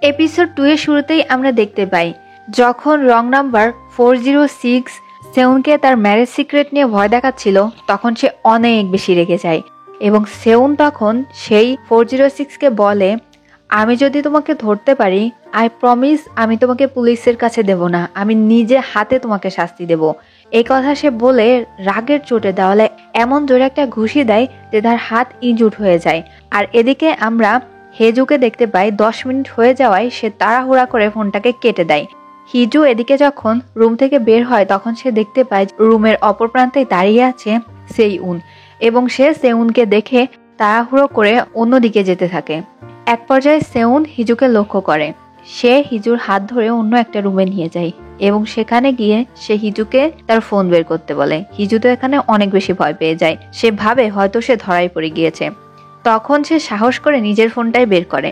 Episode 2 এর শুরুতেই আমরা দেখতে পাই যখন রং নাম্বার 406 সেউনকে তার ম্যারেজ সিক্রেট নিয়ে ভয় দেখাচ্ছিল তখন সে অনেক বেশি রেগে যায় এবং সেউন তখন সেই 406 কে বলে, আমি যদি তোমাকে ধরতে পারি আই প্রমিস আমি তোমাকে পুলিশের কাছে দেব না, আমি নিজে হাতে তোমাকে শাস্তি দেব। এই কথা সে বলে রাগের চোটে দেওয়ালে এমন জোরে একটা ঘুষি দেয় যে তার হাত ইনজুর্ড হয়ে যায়। আর এদিকে আমরা হেজুকে দেখতে পাই 10 মিনিট হয়ে যাওয়ায় সে তাড়াহুড়া করে ফোনটাকে কেটে দেয়। হিজু এদিকে যখন রুম থেকে বের হয় তখন সে দেখতে পায় রুমের অপর প্রান্তে দাঁড়িয়ে আছে সেউন এবং সে সেউনকে দেখে তাড়াহুড়ো করে অন্যদিকে যেতে থাকে। এক পর্যায়ে সেউন হিজুকে লক্ষ্য করে, সে হিজুর হাত ধরে অন্য একটা রুমে নিয়ে যায় এবং সেখানে গিয়ে সে হিজুকে তার ফোন বের করতে বলে। হিজু তো এখানে অনেক বেশি ভয় পেয়ে যায়, সে ভাবে হয়তো সে ধরাই পড়ে গিয়েছে। তখন সে সাহস করে নিজের ফোনটাই বের করে।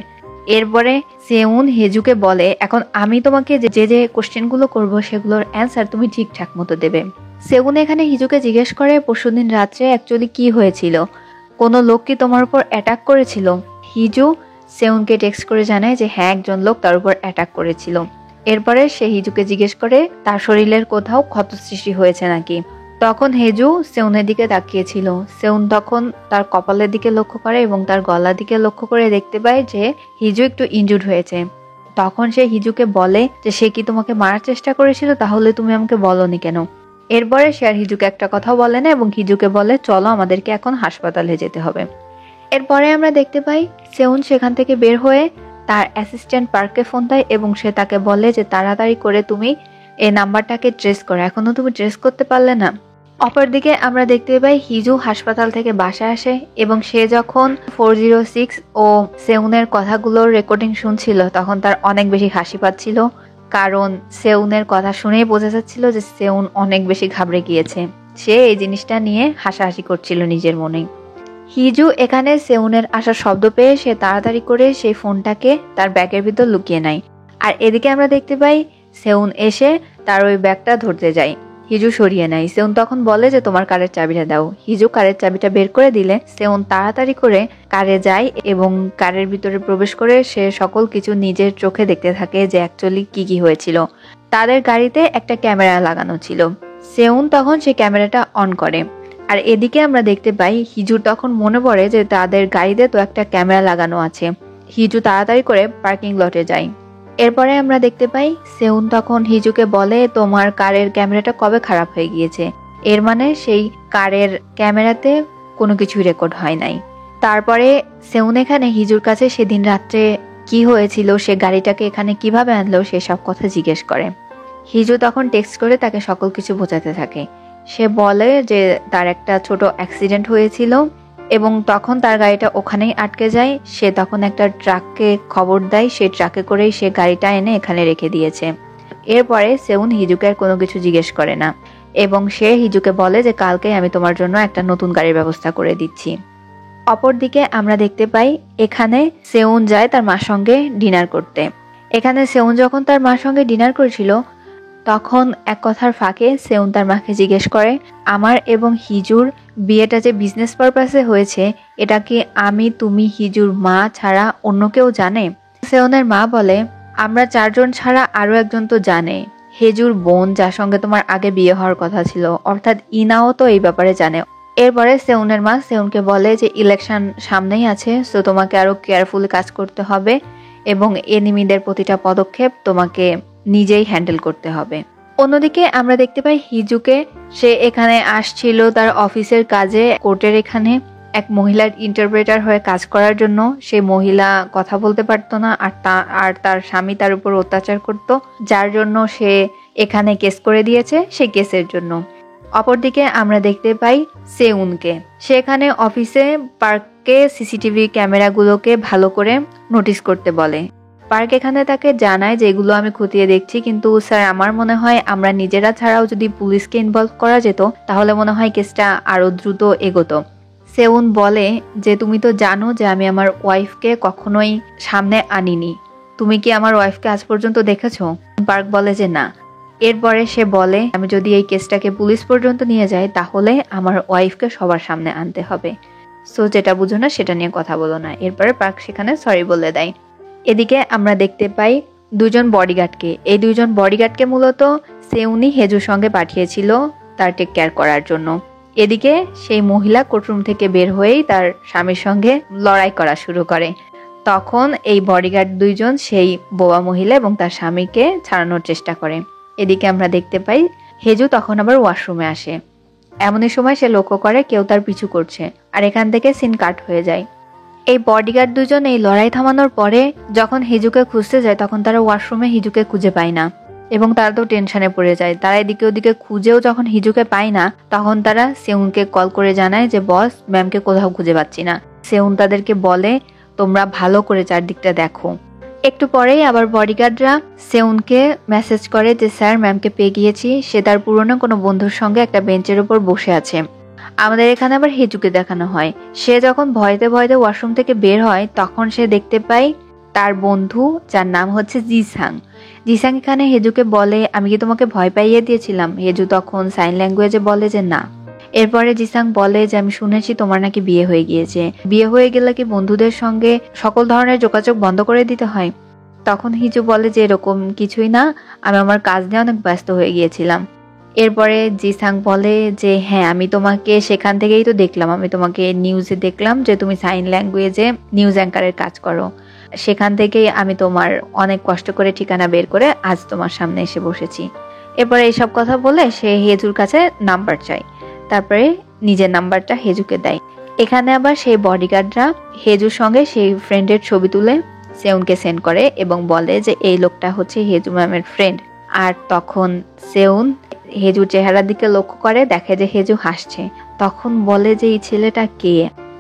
এরপরে সেউন হেজুকে বলে, এখন আমি তোমাকে যে যে কোশ্চেনগুলো করব সেগুলোর অ্যান্সার তুমি ঠিকঠাক মতো দেবে। সেউন এখানে হিজুকে জিজ্ঞেস করে পরশুদিন রাত্রে অ্যাকচুয়ালি কি হয়েছিল, কোনো লোক কি তোমার উপর অ্যাটাক করেছিল? হিজু সেউনকে টেক্সট করে জানায় যে হ্যাঁ, একজন লোক তার উপর অ্যাটাক করেছিল। এরপরে সে হিজুকে জিজ্ঞেস করে তার শরীরের কোথাও ক্ষত সৃষ্টি হয়েছে নাকি। তখন হেজু সেউনের দিকে তাকিয়েছিল। সেউন তখন তার কপালের দিকে লক্ষ্য করে এবং তার গলার দিকে লক্ষ্য করে দেখতে পায় যে হিজু একটু ইনজুর্ড হয়েছে। তখন সে হিজুকে বলে যে সে কি তোমাকে মারার চেষ্টা করেছিল, তাহলে তুমি আমাকে বলনি কেন? এরপরে সে আর হিজুকে একটা কথাও বলে না এবং হিজুকে বলে চলো আমাদেরকে এখন হাসপাতালে যেতে হবে। এরপরে আমরা দেখতে পাই সেউন সেখান থেকে বের হয়ে তার অ্যাসিস্ট্যান্ট পার্ককে ফোন দেয় এবং সে তাকে বলে যে তাড়াতাড়ি করে তুমি এই নাম্বারটাকে ট্রেস করো, এখনো তুমি ট্রেস করতে পারলে না। অপরদিকে আমরা দেখতে পাই হিজু হাসপাতাল থেকে বাসায় আসে এবং সে যখন 406 ও সেউনের কথাগুলোর রেকর্ডিং শুনছিল তখন তার অনেক বেশি হাসি পাচ্ছিল, কারণ সেউনের কথা শুনেই বোঝা যাচ্ছিল যে সেউন অনেক বেশি ঘাবড়ে গিয়েছে। সে এই জিনিসটা নিয়ে হাসাহাসি করছিল নিজের মনে। হিজু এখানে সেউনের আসার শব্দ পেয়ে সে তাড়াতাড়ি করে সেই ফোনটাকে তার ব্যাগের ভিতর লুকিয়ে নেয়। আর এদিকে আমরা দেখতে পাই সেউন এসে তার ওই ব্যাগটা ধরতে যায়, হিজু সরিয়ে নেয়। সেউন তখন বলে যে তোমার কারের চাবিটা দাও। হিজু কারের চাবিটা বের করে দিলে সেউন তাড়াতাড়ি করে কারে যায় এবং কারের ভিতরে প্রবেশ করে সে সকল কিছু নিজের চোখে দেখতে থাকে যে অ্যাকচুয়ালি কি হয়েছিল। তাদের গাড়িতে একটা ক্যামেরা লাগানো ছিল। সেউন তখন সেই ক্যামেরাটা অন করে। আর এদিকে আমরা দেখতে পাই হিজুর তখন মনে পড়ে যে তাদের গাড়িতে তো একটা ক্যামেরা লাগানো আছে। হিজু তাড়াতাড়ি করে পার্কিং লটে যায়। এরপরে আমরা দেখতে পাই সেউন তখন হিজুকে বলে তোমার কারের ক্যামেরাটা কবে খারাপ হয়ে গিয়েছে, এর মানে সেই কারের ক্যামেরাতে কোনো কিছুই রেকর্ড হয় নাই। তারপরে সেউন এখানে হিজুর কাছে সেদিন রাত্রে কি হয়েছিল, সে গাড়িটাকে এখানে কিভাবে আনলো সেসব কথা জিজ্ঞেস করে। হিজু তখন টেক্সট করে তাকে সকল কিছু বোঝাতে থাকে। সে বলে যে তার একটা ছোট অ্যাক্সিডেন্ট হয়েছিল এবং তখন তার গাড়িটা ওখানেই আটকে যায়। সে তখন একটা ট্রাককে খবর দেয়, সেই ট্রাকে করেই সে গাড়িটা এনে এখানে রেখে দিয়েছে। এরপরে সেউন হিজুকে আর কোনো কিছু জিজ্ঞেস করে না এবং সে হিজুকে বলে যে কালকে আমি তোমার জন্য একটা নতুন গাড়ির ব্যবস্থা করে দিচ্ছি। অপরদিকে আমরা দেখতে পাই এখানে সেউন যায় তার মার সঙ্গে ডিনার করতে। এখানে সেউন যখন তার মার সঙ্গে ডিনার করেছিল তখন এক কথার ফাঁকে সেউন তার মাকে জিজ্ঞেস করে আমার এবং হিজুর বিয়েটা যে বিজনেস পারপাসে হয়েছে এটা কি আমি, তুমি, হিজুর মা ছাড়া অন্য কেউ জানে? সেউনের মা বলে আমরা 4 জন ছাড়া আরো একজন তো জানে, হেজুর বোন যার সঙ্গে তোমার আগে বিয়ে হওয়ার কথা ছিল, অর্থাৎ ইনাও তো এই ব্যাপারে জানে। এরপরে সেউনের মা সেউনকে বলে যে ইলেকশন সামনেই আছে, সো তোমাকে আরো কেয়ারফুলি কাজ করতে হবে এবং এনিমিদের প্রতিটা পদক্ষেপ তোমাকে নিজেই হ্যান্ডেল করতে হবে। অন্যদিকে আমরা দেখতে পাই হিজুকে, সে এখানে আসছিল তার অফিসের কাজে। কোর্টের এখানে এক মহিলার ইন্টারপ্রেটার হয়ে কাজ করার জন্য। সে মহিলা কথা বলতে পারতো না আর তার স্বামী তার উপর অত্যাচার করত, যার জন্য সে এখানে কেস করে দিয়েছে সেই কেসের জন্য। অপরদিকে আমরা দেখতে পাই সেউনকে, সে এখানে অফিসে পার্ককে সিসিটিভি ক্যামেরাগুলোকে ভালো করে নোটিস করতে বলে। পার্ক এখানে তাকে জানায় যে এগুলো আমি খতিয়ে দেখছি, কিন্তু স্যার আমার মনে হয় আমরা নিজেরা ছাড়াও যদি পুলিশকে ইনভলভ করা যেত তাহলে মনে হয় কেসটা আরো দ্রুত এগোতো। সেউন বলে যে তুমি তো জানো যে আমি আমার ওয়াইফকে কখনোই সামনে আনিনি, তুমি কি আমার ওয়াইফকে আজ পর্যন্ত দেখেছো? পার্ক বলে যে না। এরপরে সে বলে আমি যদি এই কেসটাকে পুলিশ পর্যন্ত নিয়ে যাই তাহলে আমার ওয়াইফকে সবার সামনে আনতে হবে, সো যেটা বুঝো না সেটা নিয়ে কথা বলো না। এরপরে পার্ক সেখানে সরি বলে দেয়। এদিকে আমরা দেখতে পাই দুজন বডিগার্ডকে। এই দুজন বডিগার্ডকে মূলত সেউনি হেজুর সঙ্গে পাঠিয়েছিল তার টেক কেয়ার করার জন্য। এদিকে সেই মহিলা কোর্টরুম থেকে বের হয়েই তার স্বামীর সঙ্গে লড়াই করা শুরু করে। তখন এই বডিগার্ড দুইজন সেই বোবা মহিলা এবং তার স্বামীকে ছাড়ানোর চেষ্টা করে। এদিকে আমরা দেখতে পাই হেজু তখন আবার ওয়াশরুমে আসে। এমনই সময় সে লক্ষ্য করে কেউ তার পিছু করছে, আর এখান থেকে সিন কাট হয়ে যায়। এই বডিগার্ড দুজন এই লড়াই থামানোর পরে যখন হিজুকে খুঁজতে যায় তখন তারা ওয়াশরুমে হিজুকে খুঁজে পায় না এবং তারা তো টেনশনে পড়ে যায়। তারা এদিকে ওদিকে খুঁজেও যখন হিজুকে পায় না তখন তারা সেউনকে কল করে জানায় যে বস, ম্যামকে কোথাও খুঁজে পাচ্ছি না। সেউন তাদেরকে বলে তোমরা ভালো করে চারদিকটা দেখো। একটু পরেই আবার বডিগার্ডরা সেউনকে মেসেজ করে যে স্যার, ম্যামকে পেয়ে গিয়েছি, সে তার পুরনো কোনো বন্ধুর সঙ্গে একটা বেঞ্চের উপর বসে আছে। আমাদের এখানে আবার হেজুকে দেখানো হয়। সে যখন ভয়তে ভয়তে ওয়াশরুম থেকে বের হয় তখন সে দেখতে পায় তার বন্ধু, যার নাম হচ্ছে জিসাং। জিসাং এখানে হেজুকে বলে আমি কি তোমাকে ভয় পাইয়ে দিয়েছিলাম? হেজু তখন সাইন ল্যাঙ্গুয়েজে বলে যে না। এরপরে জিসাং বলে যে আমি শুনেছি তোমার নাকি বিয়ে হয়ে গিয়েছে, বিয়ে হয়ে গেলে কি বন্ধুদের সঙ্গে সকল ধরনের যোগাযোগ বন্ধ করে দিতে হয়? তখন হিজু বলে যে এরকম কিছুই না, আমি আমার কাজ নিয়ে অনেক ব্যস্ত হয়ে গিয়েছিলাম। এরপরে জিসাং বলে যে হ্যাঁ, আমি তোমাকে সেখান থেকেই তো দেখলাম, আমি তোমাকে নিউজে দেখলাম যে তুমি সাইন ল্যাঙ্গুয়েজে নিউজ অ্যাঙ্কারের কাজ করো, সেখান থেকেই আমি তোমার অনেক কষ্ট করে ঠিকানা বের করে আজ তোমার সামনে এসে বসেছি। এরপরে এইসব কথা বলে সে হেজুর কাছে নাম্বার চায়, তারপরে নিজের নাম্বারটা হেজুকে দেয়। এখানে আবার সেই বডিগার্ডরা হেজুর সঙ্গে সেই ফ্রেন্ডের ছবি তুলে সেউনকে সেন্ড করে এবং বলে যে এই লোকটা হচ্ছে হেজু ম্যামের ফ্রেন্ড। আর তখন সেউন হেজুর চেহারার দিকে লক্ষ্য করে, দেখে যে হেজু হাসছে। তখন বলে যে এই ছেলেটা কে?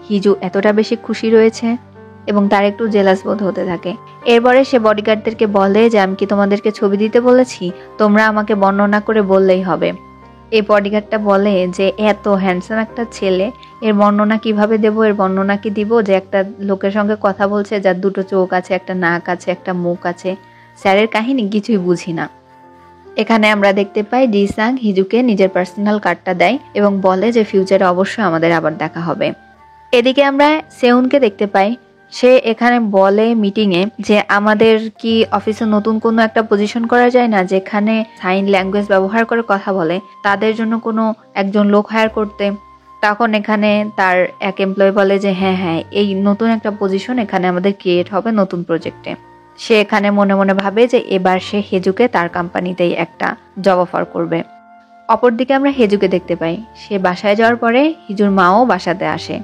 হিজু এতটা বেশি খুশি রয়েছে এবং তার একটু জেলাস বোধ হতে থাকে। এরপরে সে বডিগার্ডদেরকে বলে যে আমি কি তোমাদেরকে ছবি দিতে বলেছি? তোমরা আমাকে বর্ণনা করে বললেই হবে। এই বডিগার্ডটা বলে যে এত হ্যান্ডসাম একটা ছেলে, এর বর্ণনা কিভাবে দেব? এর বর্ণনা কি দিব যে একটা লোকের সঙ্গে কথা বলছে যার দুটো চোখ আছে, একটা নাক আছে, একটা মুখ আছে? স্যারের কাহিনী কিছুই বুঝি না। এখানে আমরা দেখতে পাই জিসাং হিজুকে নিজের পার্সোনাল কার্ডটা দেয় এবং বলে যে ফিউচারে অবশ্যই আমাদের আবার দেখা হবে। এদিকে আমরা সেউনকে দেখতে পাই, সে এখানে বলে মিটিংয়ে যে আমাদের কি অফিসে নতুন কোনো একটা পজিশন করা যায় না যেখানে সাইন ল্যাঙ্গুয়েজ ব্যবহার করে কথা বলে, তাদের জন্য কোনো একজন লোক হায়ার করতে। তখন এখানে তার এক এমপ্লয়ি বলে যে হ্যাঁ হ্যাঁ, এই নতুন একটা পজিশন এখানে আমাদের ক্রিয়েট হবে নতুন প্রজেক্টে। সে এখানে মনে মনে ভাবে যে এবার সে হেজুকে তার কোম্পানিতেই একটা জব অফার করবে। অপরদিকে আমরা হেজুকে দেখতে পাই, সে বাসায় যাওয়ার পরে হিজুর মাও বাসাতে আসে।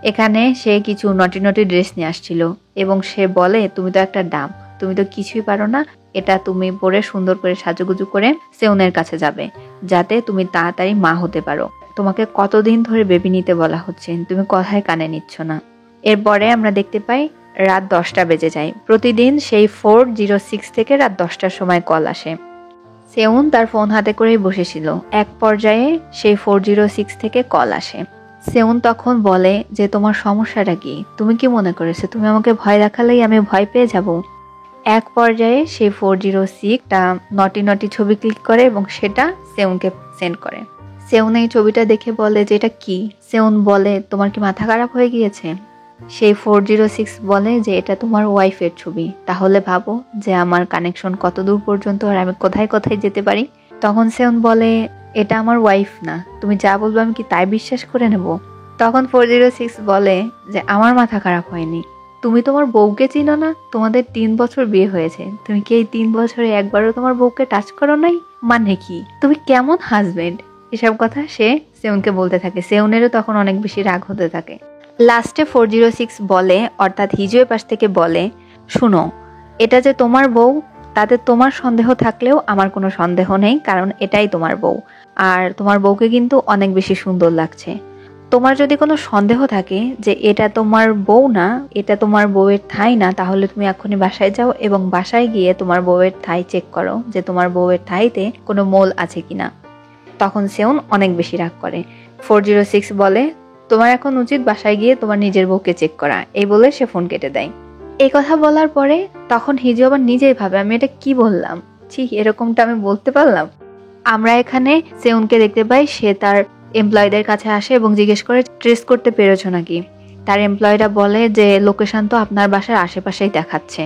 এখানে সে কিছু নটি নটি ড্রেস নিয়ে আসছিল এবং সে বলে তুমি তো একটা ডাম, তুমি তো কিছুই পারো না, এটা তুমি পরে সুন্দর করে সাজুগুজু করে সেউনের কাছে যাবে যাতে তুমি তাড়াতাড়ি মা হতে পারো। তোমাকে কতদিন ধরে বেবি নিতে বলা হচ্ছে, তুমি কথায় কানে নিচ্ছ না। এরপরে আমরা দেখতে পাই রাত 10টা বেজে যায়। প্রতিদিন সেই 406 থেকে রাত 10টার সময় কল আসে। সেউন তার ফোন হাতে করেই বসেছিল। এক পর্যায়ে সেই 406 থেকে কল আসে। সেউন তখন বলে যে তোমার সমস্যাটা কি? তুমি কি মনে করেছো তুমি আমাকে ভয় দেখালেই আমি ভয় পেয়ে যাব? এক পর্যায়ে সেই 406টা নটি নটি ছবি ক্লিক করে এবং সেটা সেউনকে সেন্ড করে। সেউন এই ছবিটা দেখে বলে যে এটা কি? সেউন বলে তোমার কি মাথা খারাপ হয়ে গিয়েছে? সেই 406 বলে যে এটা তোমার ওয়াইফের ছবি, তাহলে ভাবো যে আমার কানেকশন কত দূর পর্যন্ত আর আমি কোথায় কোথায় যেতে পারি। তখন সেউন বলে এটা আমার ওয়াইফ না, তুমি যা বলবো আমি কি তাই বিশ্বাস করে নেব? তখন 406 বলে যে আমার মাথা খারাপ হয়নি, তুমি তোমার বউকে চিনো না? তোমাদের 3 বছর বিয়ে হয়েছে, তুমি কি এই 3 বছরে একবারও তোমার বউকে টাচ করো নাই? মানে কি, তুমি কেমন হাজবেন্ড? এসব কথা সে সেউনকে বলতে থাকে। সেউনেরও তখন অনেক বেশি রাগ হতে থাকে। লাস্টে 406 বলে, অর্থাৎ হিজুয়ের পাশ থেকে বলে, শুনো, এটা যে তোমার বউ তাতে তোমার সন্দেহ থাকলেও আমার কোনো সন্দেহ নেই, কারণ এটাই তোমার বউ আর তোমার বউকে কিন্তু অনেক বেশি সুন্দর লাগছে। তোমার যদি কোনো সন্দেহ থাকে যে এটা তোমার বউ না, এটা তোমার বউয়ের থাই না, তাহলে তুমি এখনই বাসায় যাও এবং বাসায় গিয়ে তোমার বউয়ের থাই চেক করো যে তোমার বউয়ের থাইতে কোনো মোল আছে কিনা। তখন সেউন অনেক বেশি রাগ করে। 406 বলে তোমার এখন উচিত বাসায় গিয়ে তোমার নিজের বউকে চেক করা। এই বলে সে ফোন কেটে দেয়। এই কথা বলার পরে তখন হিজু আবার নিজেই ভাবে আমি এটা কি বললাম, ছি, এরকমটা আমি বলতে পারলাম। আমরা এখানে সেউনকে দেখতে পাই, সে তার এমপ্লয়ীদের কাছে আসে এবং জিজ্ঞেস করে ট্রেস করতে পেরেছো নাকি। তার এমপ্লয়িরা বলে যে লোকেশন তো আপনার বাসার আশেপাশেই দেখাচ্ছে।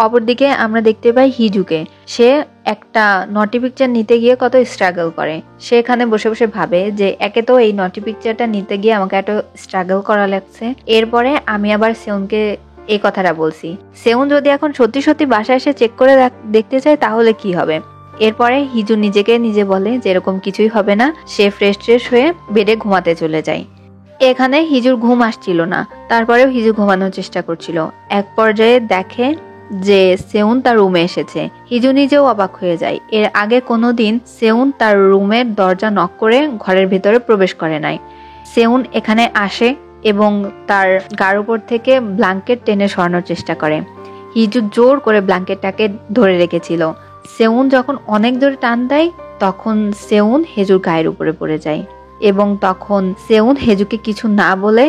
অপরদিকে আমরা দেখতে পাই হিজুকে। সে একটা নটি পিকচার নিতে গিয়ে কত স্ট্রাগল করে। সে এখানে বসে বসে ভাবে যে একে তো এই নটি পিকচারটা নিতে গিয়ে আমাকে এত স্ট্রাগল করা লাগছে, এরপরে আমি আবার সেউনকে এই কথাটা বলছি। সেউন যদি এখন সত্যি সত্যি বাসায় এসে চেক করে দেখতে চায় তাহলে কি হবে। এরপরে হিজু নিজেকে নিজে বলে যে এরকম কিছুই হবে না। সে ফ্রেশ হয়ে বেডে ঘুমাতে চলে যায়। এখানে হিজুর ঘুম আসছিল না, তারপরেও হিজু ঘুমানোর চেষ্টা করছিল। এক পর্যায়ে দেখে যে সেউন তার রুমে এসেছে। হিজু নিজেও অবাক হয়ে যায়। এর আগে কোনোদিন সেউন তার রুমের দরজা নক করে ঘরের ভিতরে প্রবেশ করে নাই। সেউন এখানে আসে এবং তার গার উপর থেকে ব্ল্যাঙ্কেট টেনে সরানোর চেষ্টা করে। হিজু জোর করে ব্ল্যাঙ্কেটটাকে ধরে রেখেছিল। সেউন যখন অনেক জোরে টান দেয় তখন সেউন হেজুর গায়ের উপরে পড়ে যায় এবং তখন সেউন হেজুকে কিছু না বলে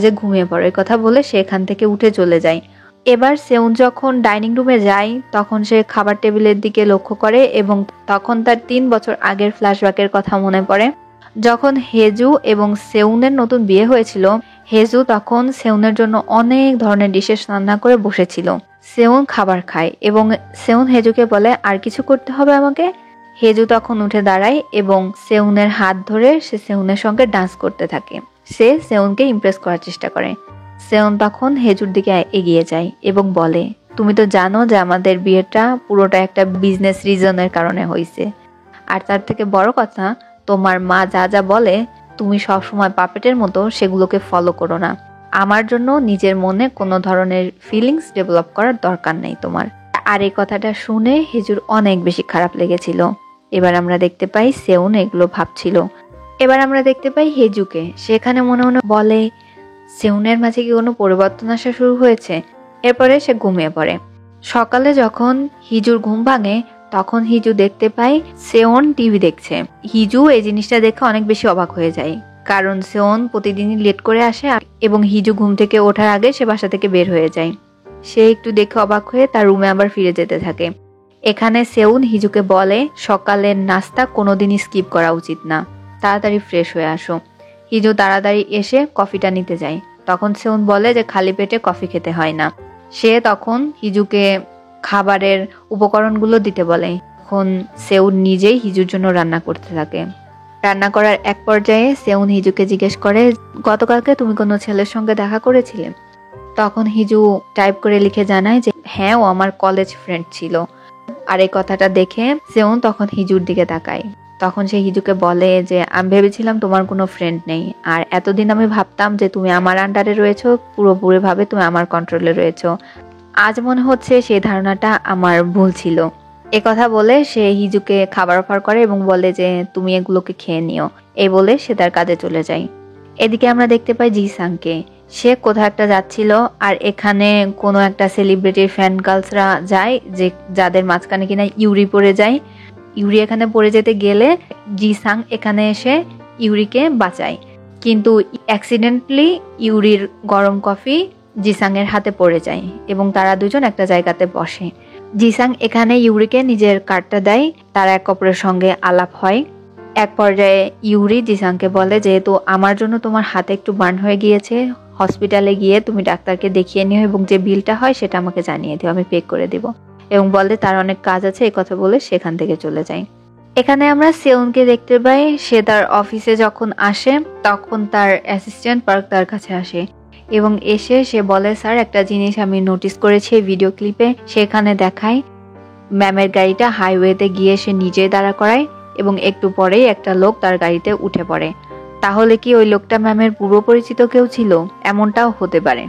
যে ঘুমিয়ে পড়ে। এই কথা বলে সে এখান থেকে উঠে চলে যায়। এবার সেউন যখন ডাইনিং রুমে যায় তখন সে খাবার টেবিলের দিকে লক্ষ্য করে এবং তখন তার 3 বছর আগের ফ্ল্যাশব্যাকের কথা মনে পড়ে। যখন হেজু এবং সেউনের নতুন বিয়ে হয়েছিল, হেজু তখন সেউনের জন্য অনেক ধরনের ডিশেস রান্না করে বসেছিল। সেউন খাবার খায় এবং সেউন হেজুকে বলে আর কিছু করতে হবে আমাকে। হেজু তখন উঠে দাঁড়ায় এবং সেউনের হাত ধরে সে সেউনের সঙ্গে ডান্স করতে থাকে। সে সেউনকে ইমপ্রেস করার চেষ্টা করে। সেউন তখন হেজুর দিকে এগিয়ে যায় এবং বলে, তুমি তো জানো যে আমাদের বিয়েটা পুরোটা একটা বিজনেস রিজনের কারণে হয়েছে, আর তার থেকে বড় কথা তোমার মা যা যা বলে তুমি সবসময় পাপেটের মতো সেগুলোকে ফলো করো না। আমার জন্য নিজের মনে কোনো ধরনের ফিলিংস ডেভেলপ করার দরকার নেই তোমার। আর এই কথাটা শুনে হেজুর অনেক বেশি খারাপ লেগেছিল। এবার আমরা দেখতে পাই সেউন এগুলো ভাবছিল। এবার আমরা দেখতে পাই হেজুকে। সেখানে মনে মনে বলে, সেউনের মাঝে কি কোনো পরিবর্তন আসা শুরু হয়েছে। এরপরে সে ঘুমিয়ে পড়ে। সকালে যখন হিজুর ঘুম ভাঙে তখন হিজু দেখতে পায় সেউন টিভি দেখছে। হিজু এই জিনিসটা দেখে অনেক বেশি অবাক হয়ে যায়, কারণ সেউন প্রতিদিনই লেট করে আসে এবং হিজু ঘুম থেকে ওঠার আগে সে বাসা থেকে বের হয়ে যায়। সে একটু দেখে অবাক হয়ে তার রুমে আবার ফিরে যেতে থাকে। এখানে সেউন হিজুকে বলে সকালের নাস্তা কোনোদিনই স্কিপ করা উচিত না, তাড়াতাড়ি ফ্রেশ হয়ে আসো। হিজু তাড়াতাড়ি এসে কফিটা নিতে যায়। তখন সেউন বলে যে খালি পেটে কফি খেতে হয় না। সে তখন হিজুকে খাবারের উপকরণগুলো দিতে বলে। তখন সেউন নিজেই হিজুর জন্য রান্না করতে থাকে। রান্না করার এক পর্যায়ে সেউন হিজুকে জিজ্ঞেস করে, গতকালকে তুমি কোনো ছেলের সঙ্গে দেখা করেছিলে? তখন হিজু টাইপ করে লিখে জানায় যে হ্যাঁ, ও আমার কলেজ ফ্রেন্ড ছিল। আর এই কথাটা দেখে সেউন তখন হিজুর দিকে তাকায়। তখন সে হিজুকে বলে যে আমি ভেবেছিলাম তোমার কোনো ফ্রেন্ড নেই, আর এতদিন আমি ভাবতাম যে তুমি আমার আন্ডারে রয়েছো, পুরোপুরি ভাবে তুমি আমার কন্ট্রোলে রয়েছো। আজ মনে হচ্ছে সেই ধারণাটা আমার ভুল ছিল। এ কথা বলে সে হিজুকে খাবার অফার করে এবং বলে যে তুমি এগুলোকে খেয়ে নিও। এই বলে সে তার কাজে চলে যায়। এদিকে আমরা দেখতে পাই জিসাংকে। সে কোথাও একটা যাচ্ছিল, আর এখানে কোনো একটা সেলিব্রিটির ফ্যান গার্লসরা যায় যে যাদের মাঝখানে কিনা ইউরি পড়ে যায়। ইউরি এখানে পড়ে যেতে গেলে জিসাং এখানে এসে ইউরিকে বাঁচায়, কিন্তু অ্যাক্সিডেন্টলি ইউরির গরম কফি জিসাং এর হাতে পড়ে যায় এবং তারা দুজন একটা জায়গাতে বসে। জিসাং এখানে ইউরিকে নিজের কার্ডটা দেয়, তারা এক অপরের সঙ্গে আলাপ হয়। এক পর্যায়ে ইউরি জিসাংকে বলে, যেহেতু আমার জন্য তোমার হাতে একটু বার্ন হয়ে গিয়েছে, হসপিটালে গিয়ে তুমি ডাক্তারকে দেখিয়ে নিও এবং যে বিলটা হয় সেটা আমাকে জানিয়ে দিও, আমি পে করে দেব। এবং বলে তার অনেক কাজ আছে। এই কথা বলে সেখান থেকে চলে যায়। এখানে আমরা সেউনকে দেখতে পাই। সে তার অফিসে যখন আসে তখন তার অ্যাসিস্ট্যান্ট পার্ক তার কাছে আসে এবং এসে সে বলে, স্যার একটা জিনিস আমি নোটিস করেছি ভিডিও ক্লিপে। সেখানে দেখায় ম্যামের গাড়িটা হাইওয়েতে গিয়ে সে নিজেই দাঁড়া করায় এবং একটু পরেই একটা লোক তার গাড়িতে উঠে পড়ে। তাহলে কি ওই লোকটা ম্যামের পূর্ব পরিচিত কেউ ছিল? এমনটাও হতে পারে।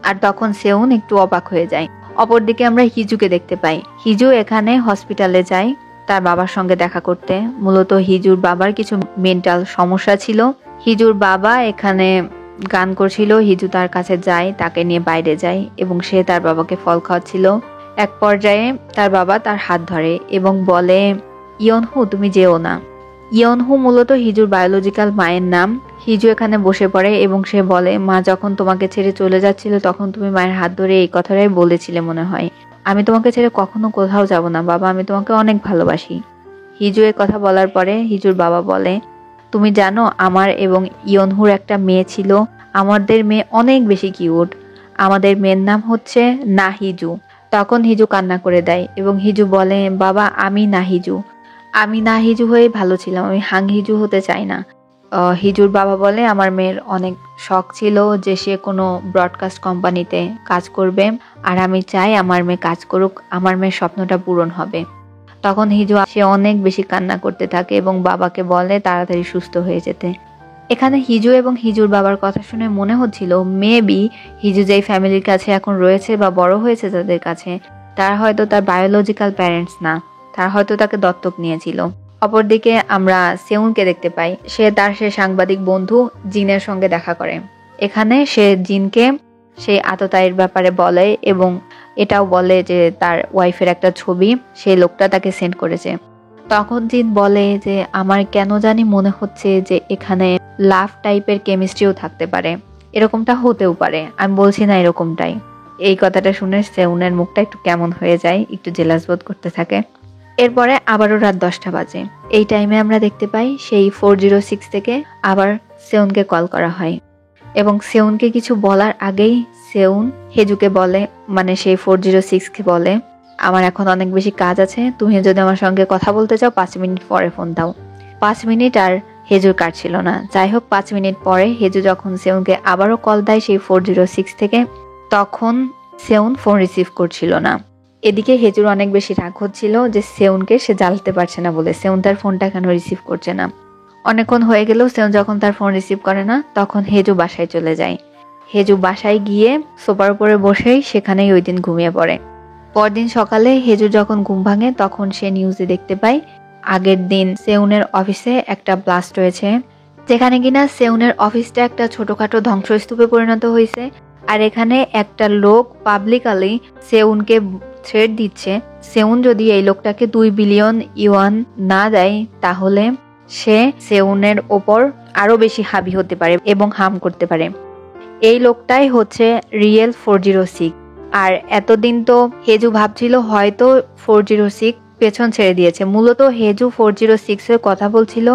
আর তখন সেউন একটু অবাক হয়ে যায়। অপরদিকে আমরা হিজুকে দেখতে পাই। হিজু এখানে হসপিটালে যায় তার বাবার সঙ্গে দেখা করতে। মূলত হিজুর বাবার কিছু মেন্টাল সমস্যা ছিল। হিজুর বাবা এখানে গান করছিল। হিজু তার কাছে যায়, তাকে নিয়ে বাইরে যায় এবং সে তার বাবাকে ফল খাওয়াচ্ছিল। এক পর্যায়ে তার বাবা তার হাত ধরে এবং বলে, ইয়নহু তুমি যেও না। ইয়নহু মূলত হিজুর বায়োলজিক্যাল মায়ের নাম। হিজু এখানে বসে পড়ে এবং সে বলে, মা যখন তোমাকে ছেড়ে চলে যাচ্ছিল তখন তুমি মায়ের হাত ধরে এই কথাটাই বলেছিলে মনে হয়, আমি তোমাকে ছেড়ে কখনো কোথাও যাব না বাবা, আমি তোমাকে অনেক ভালোবাসি। হিজু এর কথা বলার পরে হিজুর বাবা বলে, তুমি জানো আমার এবং ইয়নহুর একটা মেয়ে ছিল। আমাদের মেয়ে অনেক বেশি কিউট। আমাদের মেয়ের নাম হচ্ছে নাহিজু। তখন হিজু কান্না করে দেয় এবং হিজু বলে, বাবা আমি না হিজু হয়ে ভালো ছিলাম, আমি হাং হিজু হতে চাই না। হিজুর বাবা বলে, আমার মেয়ের অনেক শখ ছিল যে সে কোনো ব্রডকাস্ট কোম্পানিতে কাজ করবে, আর আমি চাই আমার মেয়ে কাজ করুক, আমার মেয়ের স্বপ্নটা পূরণ হবে। তখন হিজু সে অনেক বেশি কান্না করতে থাকে এবং বাবাকে বলে তাড়াতাড়ি সুস্থ হয়ে যেতে। এখানে হিজু এবং হিজুর বাবার কথা শুনে মনে হচ্ছিল মেবি হিজু যেই ফ্যামিলির কাছে এখন রয়েছে বা বড় হয়েছে তাদের কাছে, তারা হয়তো তার বায়োলজিক্যাল প্যারেন্টস না, তারা হয়তো তাকে দত্তক নিয়েছিল। অপরদিকে আমরা সেউনকে দেখতে পাই, সে সাংবাদিক বন্ধু জিনের সঙ্গে দেখা করে। এখানে সে জিনকে সেই আততায়ীর ব্যাপারে বলে এবং এটাও বলে যে তার ওয়াইফের একটা ছবি সেই লোকটা তাকে সেন্ড করেছে। তখন জিন বলে যে আমার কেন জানি মনে হচ্ছে যে এখানে লাভ টাইপের কেমিস্ট্রিও থাকতে পারে, এরকমটা হতেও পারে, আমি বলছি না এরকমটাই। এই কথাটা শুনে সেউনের মুখটা একটু কেমন হয়ে যায়, একটু জেলাস বোধ করতে থাকে। এরপরে আবারও রাত 10টা বাজে। এই টাইমে আমরা দেখতে পাই সেই 406 থেকে আবার সেউনকে কল করা হয় এবং সেউনকে কিছু বলার আগেই সেউন হেজুকে বলে, মানে সেই 406কে বলে, আমার এখন অনেক বেশি কাজ আছে, তুমি যদি আমার সঙ্গে কথা বলতে চাও 5 মিনিট পরে ফোন দাও। 5 মিনিট আর হেজুর কাটছিল না। যাই হোক 5 মিনিট পরে হেজু যখন সেউনকে আবারও কল দেয় সেই 406 থেকে, তখন সেউন ফোন রিসিভ করছিল না। এদিকে হেজুর অনেক বেশি রাগ হচ্ছিল যে সেউনকে সে জ্বালাতে পারছে না বলে, সেউন তার ফোনটা কেন রিসিভ করছে না। অনেকক্ষণ হয়ে গেলেও সেউন যখন তার ফোন রিসিভ করে না, তখন হেজু বাসায় চলে যায়। হেজু বাসায় গিয়ে সোফার উপরে বসেই সেখানেই ওই দিন ঘুমিয়ে পড়ে। পরদিন সকালে হেজু যখন ঘুম ভাঙে তখন সে নিউজে দেখতে পায় আগের দিন সেউনের অফিসে একটা ব্লাস্ট হয়েছে, যেখানে কিনা সেউনের অফিসটা একটা ছোটখাটো ধ্বংসস্তূপে পরিণত হয়েছে। আর এখানে একটা লোক পাবলিকালি সেউনকে থ্রেট দিচ্ছে, সেউন যদি এই লোকটাকে 2 বিলিয়ন ইউয়ান না দেয় তাহলে সে সেউনের ওপর আরো বেশি হাবি হতে পারে এবং হার্ম করতে পারে। এই লোকটাই হচ্ছে রিয়েল 406। আর এতদিন তো হেজু ভাবছিল হয়তো 406 পেছন ছেড়ে দিয়েছে, মূলত হেজু 406 এর কথা বলছিল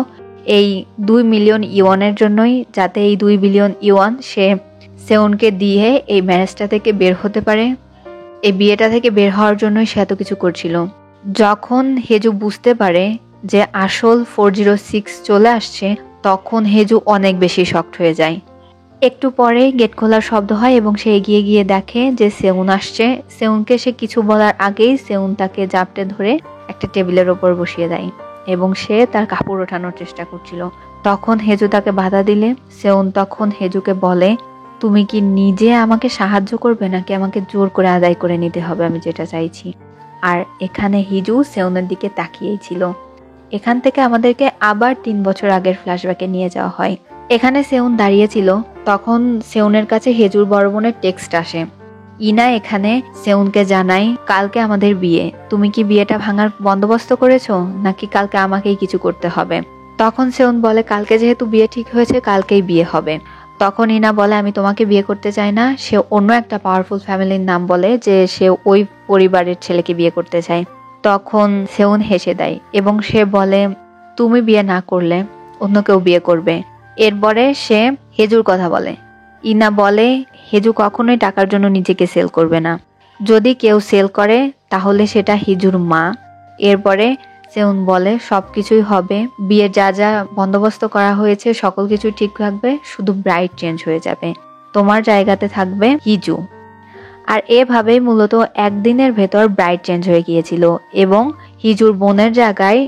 এই 2 মিলিয়ন ইউয়ানের জন্যই, যাতে এই 2 বিলিয়ন ইউয়ান সে সেউনকে দিয়ে এই ম্যারেজটা থেকে বের হতে পারে, এই বিয়েটা থেকে বের হওয়ার জন্যই সে এত কিছু করছিল। যখন হেজু বুঝতে পারে যে আসল 406 চলে আসছে, তখন হেজু অনেক বেশি শকড হয়ে যায়। একটু পরে গেট খোলার শব্দ হয় এবং সে এগিয়ে গিয়ে দেখে যে সেউন আসছে। সেউনকে সে কিছু বলার আগেই সেউন তাকে জাপটে ধরে একটা টেবিলের ওপর বসিয়ে দেয় এবং সে তার কাপড় ওঠানোর চেষ্টা করছিল। তখন হেজু তাকে বাধা দিলে সেউন তখন হেজুকে বলে, তুমি কি নিজে আমাকে সাহায্য করবে নাকি আমাকে জোর করে আদায় করে নিতে হবে আমি যেটা চাইছি। আর এখানে হিজু সেউনের দিকে তাকিয়েই ছিল। এখান থেকে আমাদেরকে আবার 3 বছর আগের ফ্ল্যাশব্যাকে নিয়ে যাওয়া হয়। এখানে সেউন দাঁড়িয়েছিল, তখন সেউনের কাছে হেজুর বড় বোনের টেক্সট আসে। ইনা এখানে সেউনকে জানায়, কালকে আমাদের বিয়ে, তুমি কি বিয়েটা ভাঙার বন্দোবস্ত করেছো নাকি কালকে আমাকেই কিছু করতে হবে। তখন সেউন বলে, কালকে যেহেতু বিয়ে ঠিক হয়েছে কালকেই বিয়ে হবে। তখন ইনা বলে, আমি তোমাকে বিয়ে করতে চাই না। সে অন্য একটা পাওয়ারফুল ফ্যামিলির নাম বলে যে সে ওই পরিবারের ছেলেকে বিয়ে করতে চায়। তখন সেউন হেসে দেয় এবং সে বলে, তুমি বিয়ে না করলে অন্য কেউ বিয়ে করবে। এরপরে সে হেজুর কথা বলে। ইনা বলে, হেজু কখনোই টাকার জন্য নিজেকে সেল করবে না, যদি কেউ সেল করে তাহলে সেটা হিজুর মা। এরপরে সেউন বলে, সবকিছুই হবে, বিয়ের যা যা বন্দোবস্ত করা হয়েছে সকল কিছু ঠিক থাকবে, শুধু ব্রাইড চেঞ্জ হয়ে যাবে, তোমার জায়গাতে থাকবে হিজু। আর এভাবেই মূলত একদিনের ভেতর ব্রাইড চেঞ্জ হয়ে গিয়েছিল এবং হিজুর বোনের জায়গায়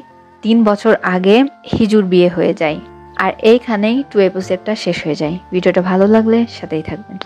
3 বছর আগে হিজুর বিয়ে হয়ে যায়। আর এইখানেই 2 এপিসোডটা শেষ হয়ে যায়। ভিডিওটা ভালো লাগলে সাথেই থাকবেন।